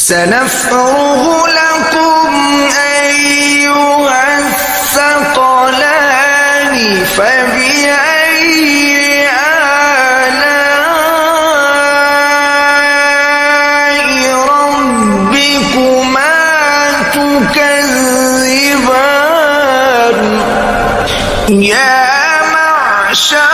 سنفرغ لكم أيها الثقلان فبأي آلاء ربكما تكذبان يا معشر